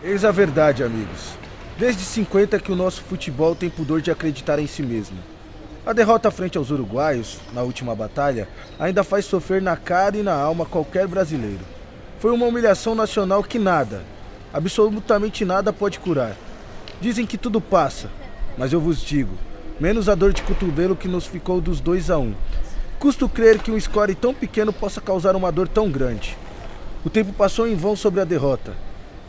Eis a verdade, amigos. Desde 50 que o nosso futebol tem pudor de acreditar em si mesmo. A derrota frente aos uruguaios, na última batalha, ainda faz sofrer na cara e na alma qualquer brasileiro. Foi uma humilhação nacional que nada, absolutamente nada pode curar. Dizem que tudo passa, mas eu vos digo, menos a dor de cotovelo que nos ficou dos 2-1. Custo crer que um score tão pequeno possa causar uma dor tão grande. O tempo passou em vão sobre a derrota.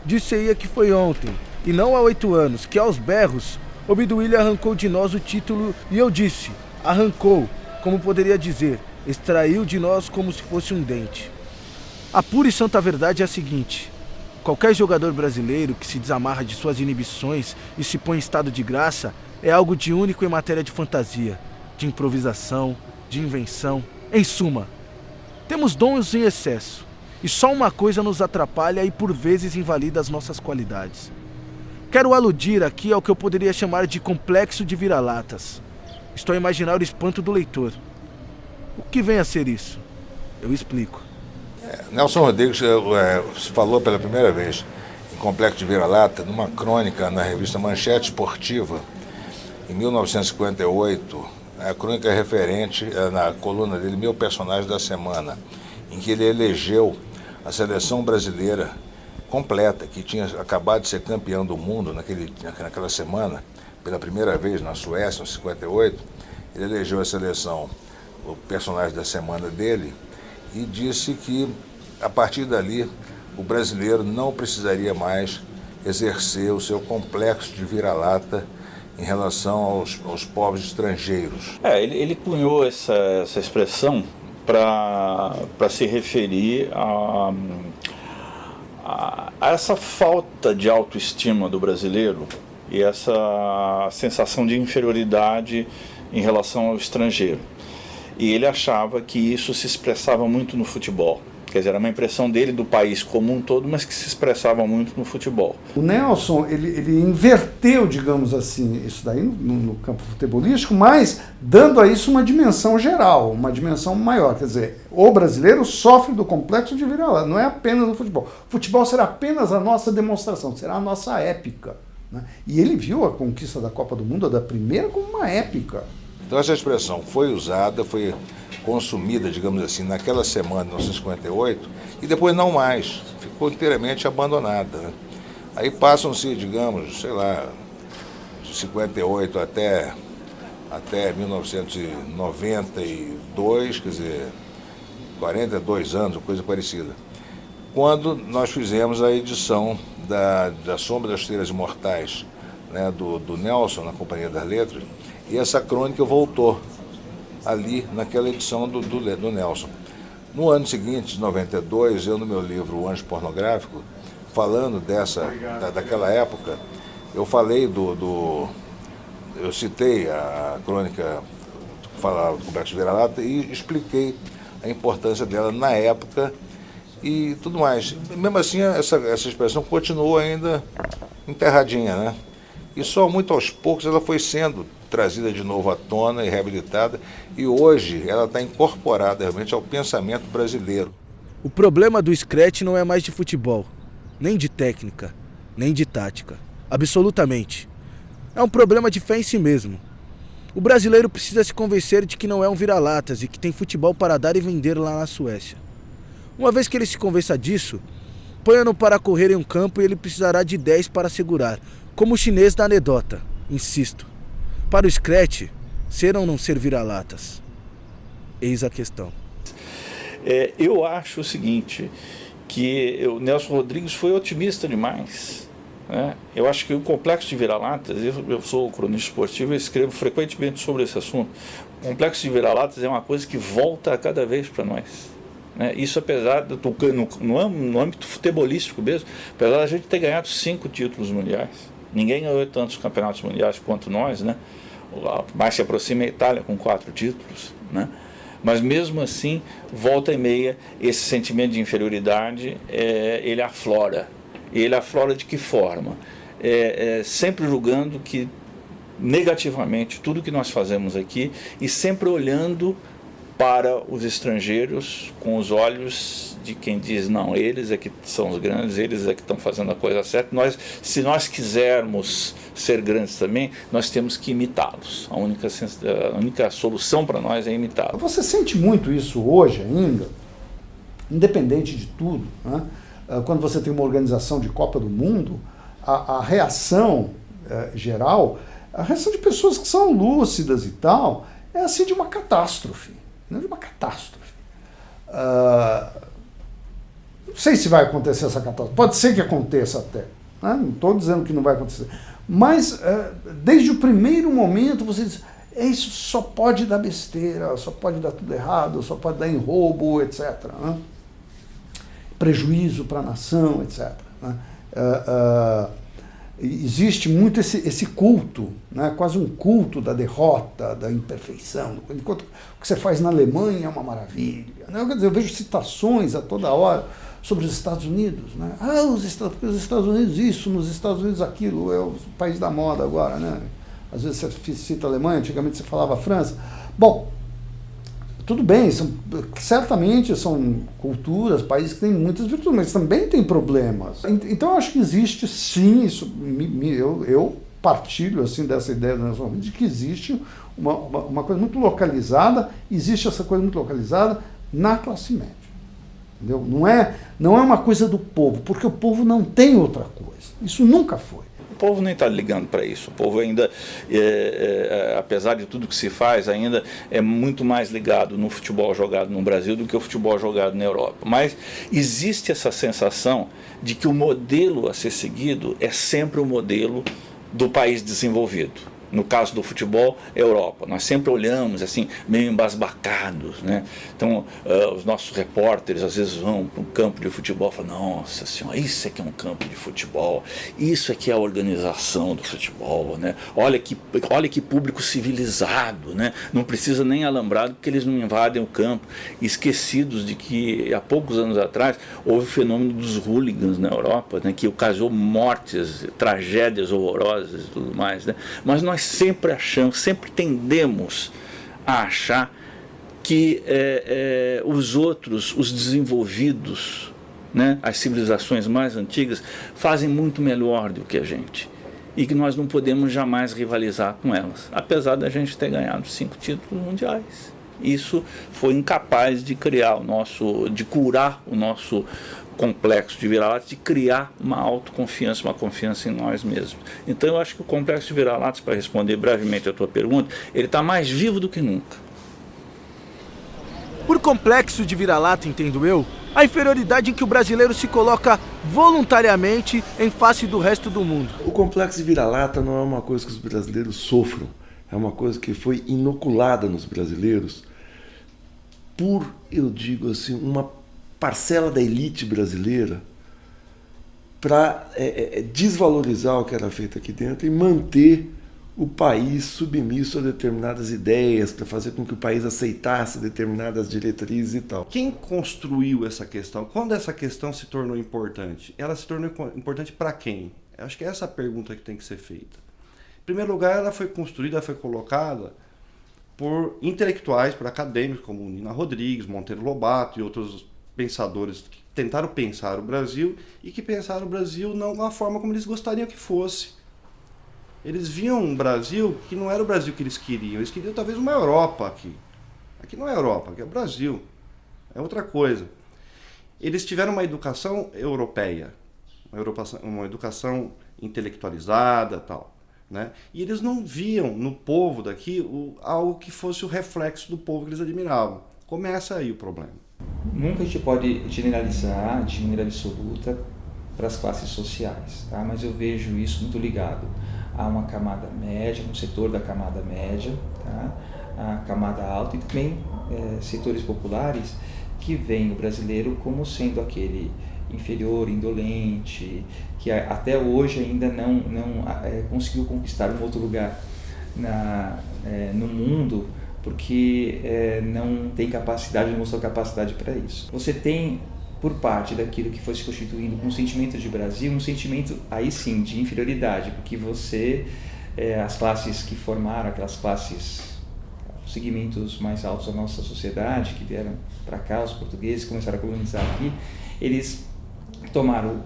Disse-ia que foi ontem, e não há 8 anos, que aos berros, Obiduília arrancou de nós o título e eu disse, arrancou, como poderia dizer, extraiu de nós como se fosse um dente. A pura e santa verdade é a seguinte: qualquer jogador brasileiro que se desamarra de suas inibições e se põe em estado de graça é algo de único em matéria de fantasia, de improvisação, de invenção. Em suma, temos dons em excesso, e só uma coisa nos atrapalha e por vezes invalida as nossas qualidades. Quero aludir aqui ao que eu poderia chamar de complexo de vira-latas. Estou a imaginar o espanto do leitor. O que vem a ser isso? Eu explico. Nelson Rodrigues se falou pela primeira vez em complexo de vira-lata numa crônica na revista Manchete Esportiva, em 1958. A crônica é referente na coluna dele, Meu Personagem da Semana, em que ele elegeu a seleção brasileira completa, que tinha acabado de ser campeão do mundo naquela semana, pela primeira vez na Suécia, em 58. Ele elegeu a seleção, o personagem da semana dele, e disse que, a partir dali, o brasileiro não precisaria mais exercer o seu complexo de vira-lata em relação aos povos estrangeiros. Ele cunhou essa expressão para se referir a essa falta de autoestima do brasileiro e essa sensação de inferioridade em relação ao estrangeiro. E ele achava que isso se expressava muito no futebol. Quer dizer, era uma impressão dele do país como um todo, mas que se expressava muito no futebol. O Nelson, ele inverteu, digamos assim, isso daí no campo futebolístico, mas dando a isso uma dimensão geral, uma dimensão maior. Quer dizer, o brasileiro sofre do complexo de vira-lata, não é apenas no futebol. O futebol será apenas a nossa demonstração, será a nossa épica, né? E ele viu a conquista da Copa do Mundo, da primeira, como uma épica. Então essa expressão foi usada, foi consumida, digamos assim, naquela semana de 1958 e depois não mais, ficou inteiramente abandonada, né? Aí passam-se, digamos, sei lá, de 58 até 1992, quer dizer, 42 anos, coisa parecida, quando nós fizemos a edição da Sombra das Estrelas Imortais, né, do Nelson, na Companhia das Letras, e essa crônica voltou ali naquela edição do Nelson. No ano seguinte, de 92, eu no meu livro O Anjo Pornográfico, falando daquela época, eu falei eu citei a crônica que falava do Complexo de Vira-Lata e expliquei a importância dela na época e tudo mais. Mesmo assim, essa expressão continuou ainda enterradinha, né? E só muito aos poucos ela foi sendo trazida de novo à tona e reabilitada, e hoje ela está incorporada realmente ao pensamento brasileiro. O problema do Scratch não é mais de futebol, nem de técnica, nem de tática. Absolutamente. É um problema de fé em si mesmo. O brasileiro precisa se convencer de que não é um vira-latas e que tem futebol para dar e vender lá na Suécia. Uma vez que ele se convença disso, ponha-no para correr em um campo e ele precisará de 10 para segurar, como o chinês da anedota. Insisto. Para o Scratch, ser ou não ser vira-latas? Eis a questão. Eu acho o seguinte, que o Nelson Rodrigues foi otimista demais, né? Eu acho que o complexo de vira-latas, eu sou cronista esportivo e escrevo frequentemente sobre esse assunto. O complexo de vira-latas é uma coisa que volta a cada vez para nós, né? Isso apesar, no âmbito futebolístico mesmo, apesar da gente ter ganhado 5 títulos mundiais. Ninguém ganhou tantos campeonatos mundiais quanto nós, né? Mais se aproxima a Itália com 4 títulos, né? Mas mesmo assim, volta e meia, esse sentimento de inferioridade, ele aflora. E ele aflora de que forma? Sempre julgando que negativamente tudo que nós fazemos aqui e sempre olhando para os estrangeiros com os olhos de quem diz, não, eles é que são os grandes, eles é que estão fazendo a coisa certa. Se nós quisermos ser grandes também, nós temos que imitá-los. A única solução para nós é imitá-los. Você sente muito isso hoje ainda, independente de tudo, né? Quando você tem uma organização de Copa do Mundo, a reação geral, a reação de pessoas que são lúcidas e tal, é assim de uma catástrofe. Não de uma catástrofe. Não sei se vai acontecer essa catástrofe. Pode ser que aconteça até. Né? Não estou dizendo que não vai acontecer. Mas, desde o primeiro momento, você diz, isso só pode dar besteira, só pode dar tudo errado, só pode dar enroubo, etc. Né? Prejuízo para a nação, etc. Né? Existe muito esse culto, né? Quase um culto da derrota, da imperfeição. Enquanto o que você faz na Alemanha é uma maravilha. Né? Quer dizer, eu vejo citações a toda hora sobre os Estados Unidos. Né? Os Estados Unidos isso, nos Estados Unidos aquilo, é o país da moda agora. Né? Às vezes você cita a Alemanha, antigamente você falava a França. Bom, tudo bem, certamente são culturas, países que têm muitas virtudes, mas também têm problemas. Então eu acho que existe sim, isso, eu partilho assim, dessa ideia de que existe uma coisa muito localizada, existe essa coisa muito localizada na classe média. Entendeu? Não é uma coisa do povo, porque o povo não tem outra coisa. Isso nunca foi. O povo nem está ligando para isso. O povo ainda, apesar de tudo que se faz, ainda é muito mais ligado no futebol jogado no Brasil do que o futebol jogado na Europa. Mas existe essa sensação de que o modelo a ser seguido é sempre o modelo do país desenvolvido. No caso do futebol, Europa. Nós sempre olhamos assim, meio embasbacados, né? Então, os nossos repórteres às vezes vão para um campo de futebol e falam, nossa senhora, isso é que é um campo de futebol, isso é que é a organização do futebol, né? Olha que público civilizado, né? Não precisa nem alambrado porque eles não invadem o campo, esquecidos de que há poucos anos atrás houve o fenômeno dos hooligans na Europa, né? Que causou mortes, tragédias horrorosas e tudo mais, né? Mas nós sempre achamos, sempre tendemos a achar que os outros, os desenvolvidos, né, as civilizações mais antigas, fazem muito melhor do que a gente. E que nós não podemos jamais rivalizar com elas, apesar da gente ter ganhado 5 títulos mundiais. Isso foi incapaz de curar o nosso complexo de vira-latas, de criar uma autoconfiança, uma confiança em nós mesmos. Então eu acho que o complexo de vira-latas, para responder brevemente a tua pergunta, ele está mais vivo do que nunca. Por complexo de vira-lata, entendo eu, a inferioridade em que o brasileiro se coloca voluntariamente em face do resto do mundo. O complexo de vira-lata não é uma coisa que os brasileiros sofram, é uma coisa que foi inoculada nos brasileiros por, eu digo assim, uma parcela da elite brasileira para desvalorizar o que era feito aqui dentro e manter o país submisso a determinadas ideias, para fazer com que o país aceitasse determinadas diretrizes e tal. Quem construiu essa questão? Quando essa questão se tornou importante? Ela se tornou importante para quem? Eu acho que é essa a pergunta que tem que ser feita. Em primeiro lugar, ela foi construída, foi colocada por intelectuais, por acadêmicos como Nina Rodrigues, Monteiro Lobato e outros pensadores que tentaram pensar o Brasil e que pensaram o Brasil não da forma como eles gostariam que fosse. Eles viam um Brasil que não era o Brasil que eles queriam talvez uma Europa aqui. Aqui não é Europa, aqui é o Brasil, é outra coisa. Eles tiveram uma educação europeia, uma educação intelectualizada, tal, né? E eles não viam no povo daqui algo que fosse o reflexo do povo que eles admiravam. Começa aí o problema. Nunca a gente pode generalizar de maneira absoluta para as classes sociais, tá? Mas eu vejo isso muito ligado a uma camada média, um setor da camada média, tá? A camada alta e também setores populares que veem o brasileiro como sendo aquele inferior, indolente, que até hoje ainda não conseguiu conquistar um outro lugar no mundo, porque não tem capacidade, não mostrou capacidade para isso. Você tem, por parte daquilo que foi se constituindo com um sentimento de Brasil, um sentimento aí sim de inferioridade, porque você, as classes que formaram, aquelas classes segmentos mais altos da nossa sociedade, que vieram para cá, os portugueses começaram a colonizar aqui, eles tomaram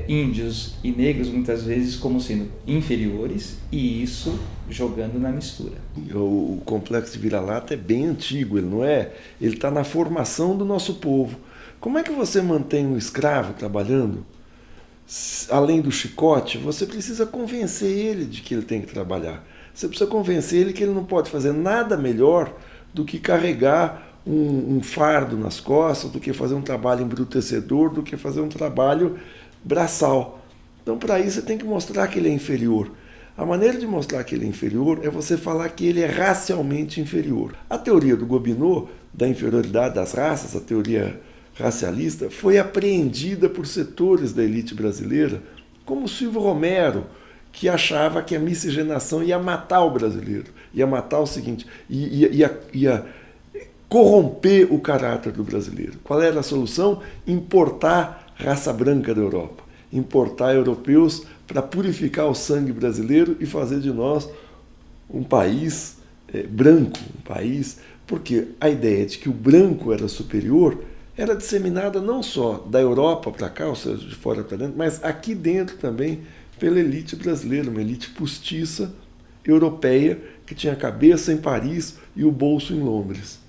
índios e negros muitas vezes como sendo inferiores e isso jogando na mistura. O complexo de vira-lata é bem antigo, ele não é? Ele está na formação do nosso povo. Como é que você mantém um escravo trabalhando? Além do chicote, você precisa convencer ele de que ele tem que trabalhar. Você precisa convencer ele que ele não pode fazer nada melhor do que carregar um fardo nas costas, do que fazer um trabalho embrutecedor, do que fazer um trabalho braçal. Então, para isso, você tem que mostrar que ele é inferior. A maneira de mostrar que ele é inferior é você falar que ele é racialmente inferior. A teoria do Gobineau, da inferioridade das raças, a teoria racialista, foi apreendida por setores da elite brasileira, como o Silvio Romero, que achava que a miscigenação ia matar o brasileiro, ia matar o seguinte, ia corromper o caráter do brasileiro. Qual era a solução? Importar raça branca da Europa, importar europeus para purificar o sangue brasileiro e fazer de nós um país branco, um país, porque a ideia de que o branco era superior era disseminada não só da Europa para cá, ou seja, de fora para dentro, mas aqui dentro também pela elite brasileira, uma elite postiça europeia que tinha a cabeça em Paris e o bolso em Londres.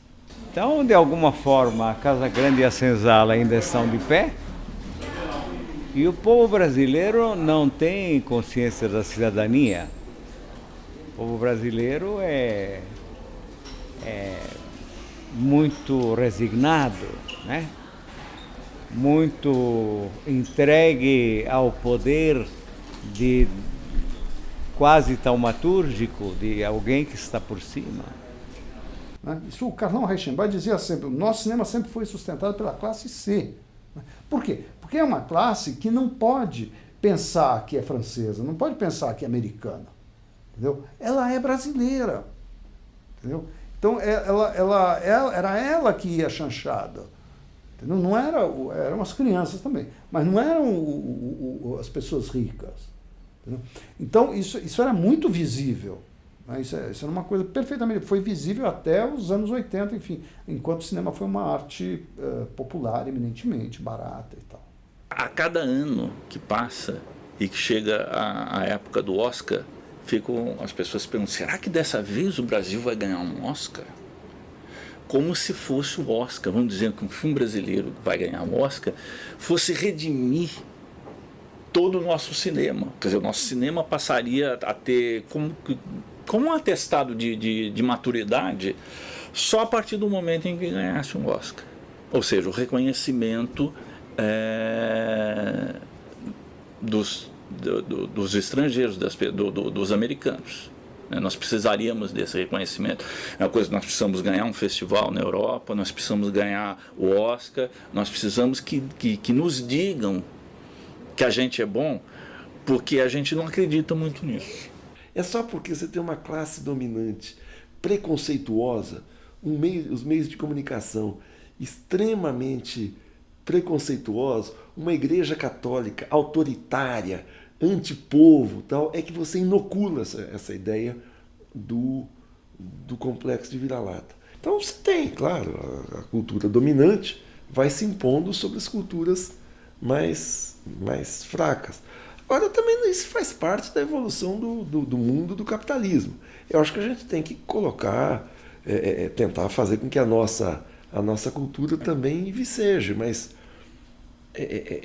Então, de alguma forma, a Casa Grande e a Senzala ainda estão de pé e o povo brasileiro não tem consciência da cidadania. O povo brasileiro é muito resignado, né? Muito entregue ao poder de quase taumatúrgico de alguém que está por cima. Isso o Carlão Reichenbach dizia sempre, o nosso cinema sempre foi sustentado pela classe C. Por quê? Porque é uma classe que não pode pensar que é francesa, não pode pensar que é americana. Entendeu? Ela é brasileira. Entendeu? Então era ela que ia chanchada. Entendeu? Não eram as crianças também, mas não eram as pessoas ricas. Entendeu? Então isso era muito visível. Né? Isso era uma coisa perfeitamente... Foi visível até os anos 80, enfim, enquanto o cinema foi uma arte popular, eminentemente, barata e tal. A cada ano que passa e que chega a época do Oscar, as pessoas se perguntam, será que dessa vez o Brasil vai ganhar um Oscar? Como se fosse o Oscar, vamos dizer que um filme brasileiro vai ganhar um Oscar, fosse redimir todo o nosso cinema. Quer dizer, o nosso cinema passaria a ter como um atestado de maturidade só a partir do momento em que ganhasse um Oscar. Ou seja, o reconhecimento dos estrangeiros, dos americanos. Nós precisaríamos desse reconhecimento. É uma coisa, nós precisamos ganhar um festival na Europa, nós precisamos ganhar o Oscar, nós precisamos que nos digam que a gente é bom, porque a gente não acredita muito nisso. É só porque você tem uma classe dominante, preconceituosa, os meios de comunicação extremamente preconceituosos, uma igreja católica autoritária, antipovo, tal, é que você inocula essa ideia do complexo de vira-lata. Então você tem, claro, a cultura dominante vai se impondo sobre as culturas mais fracas. Agora, também isso faz parte da evolução do mundo do capitalismo. Eu acho que a gente tem que colocar, tentar fazer com que a nossa cultura também viceje, mas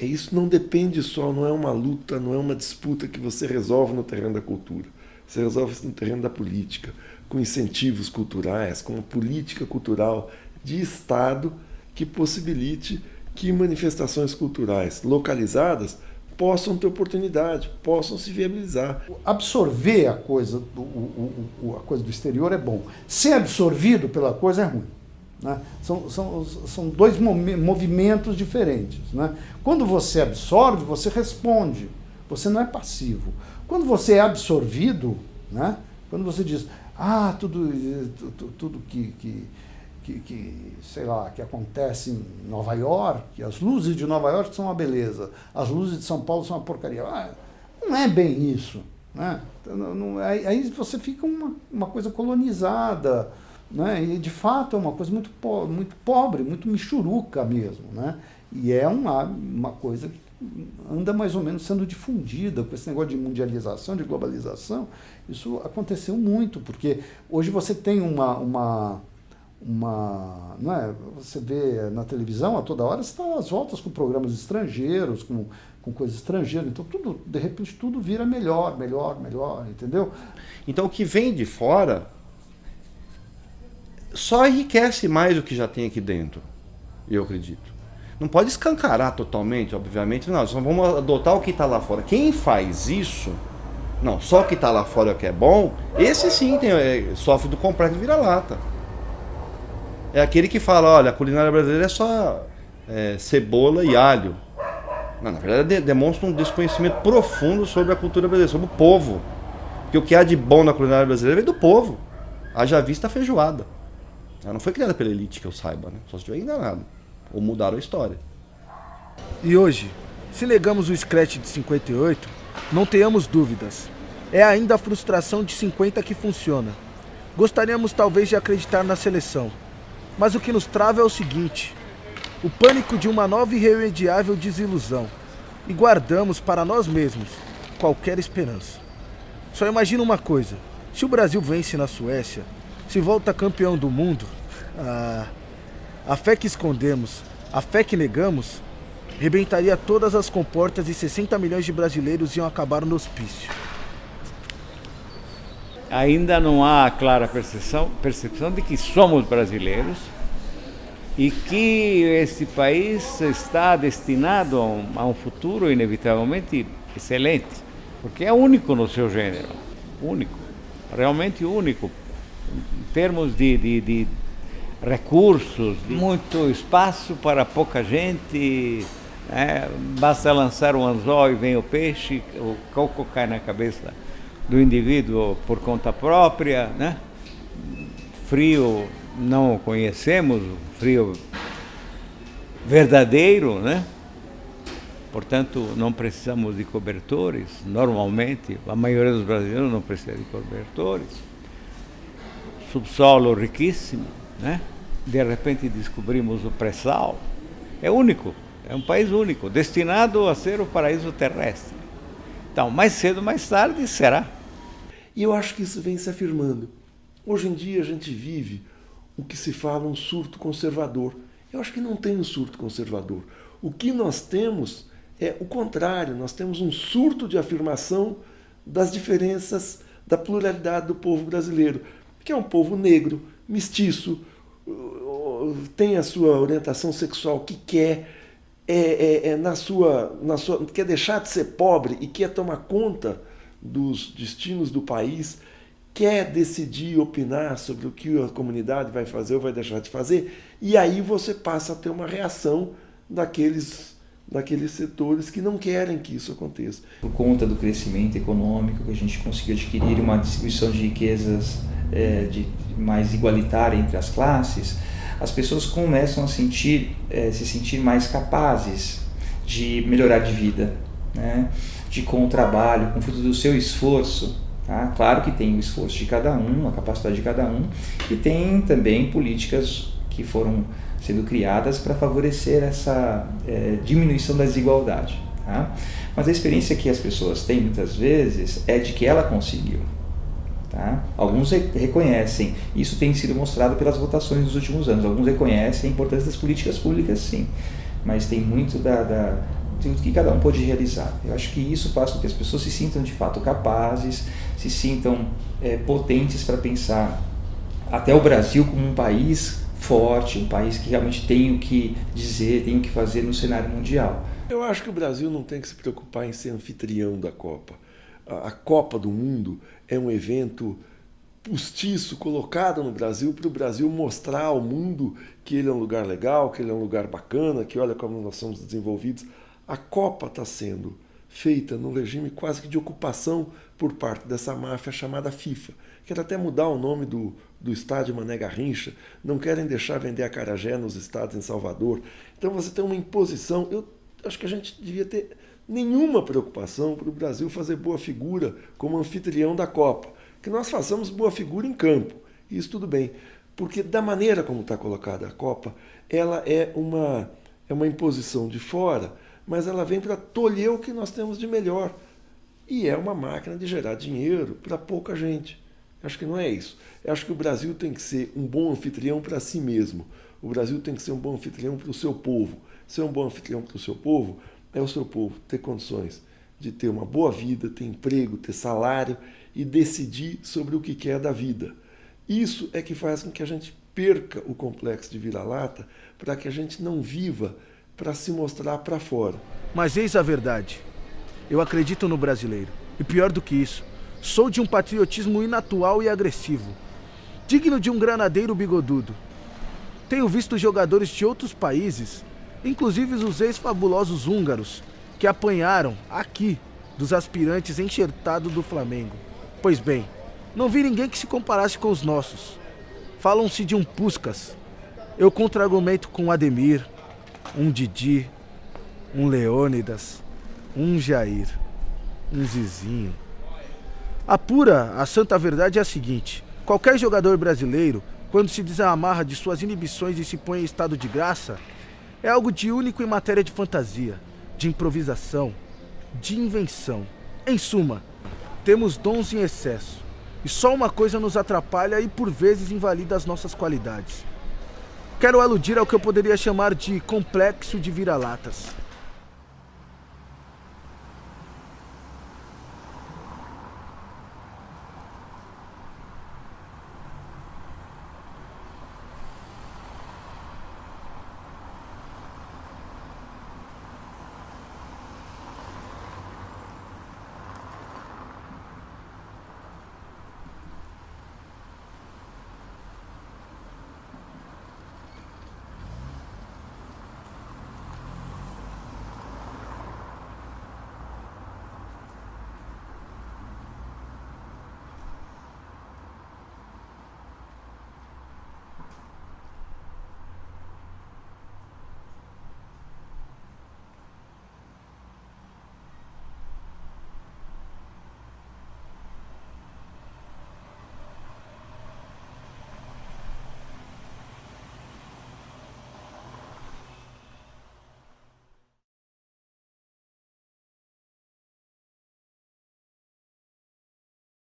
isso não depende só, não é uma luta, não é uma disputa que você resolve no terreno da cultura. Você resolve isso no terreno da política, com incentivos culturais, com uma política cultural de Estado que possibilite que manifestações culturais localizadas possam ter oportunidade, possam se viabilizar. Absorver a coisa do exterior é bom. Ser absorvido pela coisa é ruim. Né? São dois movimentos diferentes. Né? Quando você absorve, você responde. Você não é passivo. Quando você é absorvido, né? Quando você diz, tudo que sei lá, que acontece em Nova York, as luzes de Nova York são uma beleza, as luzes de São Paulo são uma porcaria. Não é bem isso. Né? Aí você fica uma coisa colonizada, né? E de fato é uma coisa muito pobre, muito michuruca mesmo, né? E é uma coisa que anda mais ou menos sendo difundida com esse negócio de mundialização, de globalização. Isso aconteceu muito, porque hoje você tem não é? Você vê na televisão a toda hora, você está às voltas com programas estrangeiros, com coisas estrangeiras, então tudo, de repente tudo vira melhor, entendeu? Então o que vem de fora só enriquece mais o que já tem aqui dentro, eu acredito. Não pode escancarar totalmente, obviamente, não, só vamos adotar o que está lá fora. Quem faz isso, não, só o que está lá fora é o que é bom, esse sim sofre do complexo de vira-lata. É aquele que fala, olha, a culinária brasileira é só cebola e alho. Não, na verdade, demonstra um desconhecimento profundo sobre a cultura brasileira, sobre o povo. Porque o que há de bom na culinária brasileira vem do povo. Haja vista a feijoada. Ela não foi criada pela elite, que eu saiba, né? Só se estiver enganado. Ou mudaram a história. E hoje, se negamos o Scratch de 58, não tenhamos dúvidas. É ainda a frustração de 50 que funciona. Gostaríamos talvez de acreditar na seleção. Mas o que nos trava é o seguinte: o pânico de uma nova e irremediável desilusão. E guardamos para nós mesmos qualquer esperança. Só imagina uma coisa: se o Brasil vence na Suécia, se volta campeão do mundo, a fé que escondemos, a fé que negamos, rebentaria todas as comportas e 60 milhões de brasileiros iam acabar no hospício. Ainda não há clara percepção de que somos brasileiros e que esse país está destinado a um futuro inevitavelmente excelente, porque é único no seu gênero, único, realmente único, em termos de recursos, muito espaço para pouca gente, basta lançar um anzol e vem o peixe, o coco cai na cabeça do indivíduo por conta própria, né? Frio não conhecemos, frio verdadeiro, né? Portanto, não precisamos de cobertores, normalmente, a maioria dos brasileiros não precisa de cobertores. Subsolo riquíssimo, né? De repente descobrimos o pré-sal. É único, é um país único, destinado a ser o paraíso terrestre. Então, mais cedo ou mais tarde será. E eu acho que isso vem se afirmando. Hoje em dia a gente vive o que se fala um surto conservador. Eu acho que não tem um surto conservador. O que nós temos é o contrário. Nós temos um surto de afirmação das diferenças, da pluralidade do povo brasileiro, que é um povo negro, mestiço, tem a sua orientação sexual que quer, quer deixar de ser pobre e quer tomar conta dos destinos do país, quer decidir, opinar sobre o que a comunidade vai fazer ou vai deixar de fazer, e aí você passa a ter uma reação daqueles setores que não querem que isso aconteça. Por conta do crescimento econômico, que a gente conseguiu adquirir uma distribuição de riquezas mais igualitária entre as classes, as pessoas começam a se sentir mais capazes de melhorar de vida, né? Com o trabalho, com o fruto do seu esforço. Tá? Claro que tem o esforço de cada um, a capacidade de cada um, e tem também políticas que foram sendo criadas para favorecer essa diminuição da desigualdade. Tá? Mas a experiência que as pessoas têm muitas vezes é de que ela conseguiu. Tá? Alguns reconhecem, isso tem sido mostrado pelas votações dos últimos anos, alguns reconhecem a importância das políticas públicas, sim, mas tem muito do que cada um pode realizar. Eu acho que isso faz com que as pessoas se sintam de fato capazes, se sintam potentes para pensar até o Brasil como um país forte, um país que realmente tem o que dizer, tem o que fazer no cenário mundial. Eu acho que o Brasil não tem que se preocupar em ser anfitrião da Copa. A Copa do Mundo é um evento postiço colocado no Brasil para o Brasil mostrar ao mundo que ele é um lugar legal, que ele é um lugar bacana, que olha como nós somos desenvolvidos. A Copa está sendo feita num regime quase que de ocupação por parte dessa máfia chamada FIFA. Quer até mudar o nome do estádio Mané Garrincha, não querem deixar vender acarajé nos estádios em Salvador. Então você tem uma imposição. Eu acho que a gente devia ter nenhuma preocupação para o Brasil fazer boa figura como anfitrião da Copa. Que nós façamos boa figura em campo, isso tudo bem. Porque da maneira como está colocada a Copa, ela é uma imposição de fora, mas ela vem para tolher o que nós temos de melhor. E é uma máquina de gerar dinheiro para pouca gente. Acho que não é isso. Eu acho que o Brasil tem que ser um bom anfitrião para si mesmo. O Brasil tem que ser um bom anfitrião para o seu povo. Ser um bom anfitrião para o seu povo é o seu povo ter condições de ter uma boa vida, ter emprego, ter salário e decidir sobre o que quer da vida. Isso é que faz com que a gente perca o complexo de vira-lata, para que a gente não viva para se mostrar para fora. Mas eis a verdade. Eu acredito no brasileiro. E pior do que isso, sou de um patriotismo inatual e agressivo, digno de um granadeiro bigodudo. Tenho visto jogadores de outros países, inclusive os ex-fabulosos húngaros, que apanharam aqui dos aspirantes enxertados do Flamengo. Pois bem, não vi ninguém que se comparasse com os nossos. Falam-se de um Puskás. Eu contra-argumento com um Ademir, um Didi, um Leônidas, um Jair, um Zizinho. A santa verdade é a seguinte: qualquer jogador brasileiro, quando se desamarra de suas inibições e se põe em estado de graça, é algo de único em matéria de fantasia, de improvisação, de invenção. Em suma, temos dons em excesso, e só uma coisa nos atrapalha e por vezes invalida as nossas qualidades. Quero aludir ao que eu poderia chamar de complexo de vira-latas.